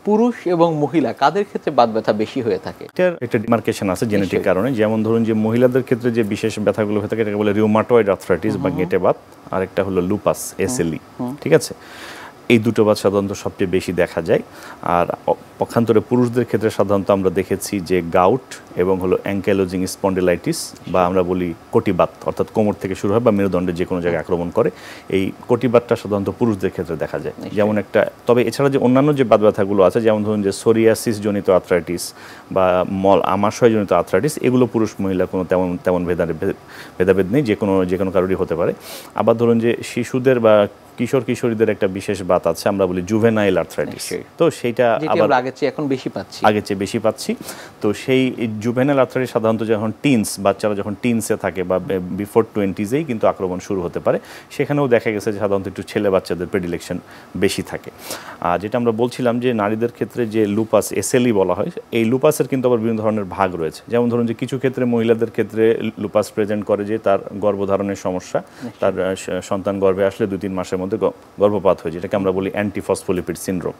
পুরুষ এবং মহিলা কাদের ক্ষেত্রে বাত ব্যথা বেশি হয়ে থাকে? এটার একটা ডিমার্কেশন আছে জেনেটিক কারণে। যেমন ধরুন যে মহিলাদের ক্ষেত্রে যে বিশেষ ব্যথাগুলো হয়ে থাকে এটাকে বলে রিউমাটয়েড আর্থ্রাইটিস বা গেঁটে বাত, আর একটা হলো লুপাস এসএলই। ঠিক আছে, এই দুটো বাত সাধারণত সবচেয়ে বেশি দেখা যায়। আর পক্ষান্তরে পুরুষদের ক্ষেত্রে সাধারণত আমরা দেখেছি যে গাউট এবং হলো অ্যাঙ্কাইলোজিং স্পন্ডিলাইটিস বা আমরা বলি কটিবাত, অর্থাৎ কোমর থেকে শুরু হয় বা মেরুদণ্ডের যে কোনো জায়গায় আক্রমণ করে, এই কটিবাতটা সাধারণত পুরুষদের ক্ষেত্রে দেখা যায়। যেমন একটা, তবে এছাড়া যে অন্যান্য যে বাত ব্যথাগুলো আছে যেমন ধরুন যে সোরিয়াসিস জনিত আর্থ্রাইটিস বা আমাশয় জনিত আর্থ্রাইটিস, এগুলো পুরুষ মহিলা কোনো তেমন ভেদাভেদ নেই, যে কোনো কারোরই হতে পারে। আবার ধরুন যে শিশুদের বা কিশোর কিশোরীদের একটা বিশেষ বাত আছে, আমরা বলি জুভেনাইল আর্থ্রাইটিস। তো সেইটা আবার আগের চেয়ে বেশি পাচ্ছি। তো সেই জুভেনাইল আর্থ্রাইটিস সাধারণত যখন বাচ্চারা যখন টিনসে থাকে বা বিফোর 20s কিন্তু আক্রমণ শুরু হতে পারে। সেখানেও দেখা গেছে যে সাধারণত একটু ছেলে বাচ্চাদের প্রেডিলেকশন বেশি থাকে। আর যেটা আমরা বলছিলাম যে নারীদের ক্ষেত্রে যে লুপাস এসএলই বলা হয়, এই লুপাসের কিন্তু আবার বিভিন্ন ধরনের ভাগ রয়েছে। যেমন ধরুন যে কিছু ক্ষেত্রে মহিলাদের ক্ষেত্রে লুপাস প্রেজেন্ট করে যে তার গর্ভধারণের সমস্যা, তার সন্তান গর্ভে আসলে 2-3 মাসের মধ্যে গর্ভপাত হয়েছে, যেটাকে আমরা বলি অ্যান্টিফসফোলিপিড সিনড্রোম।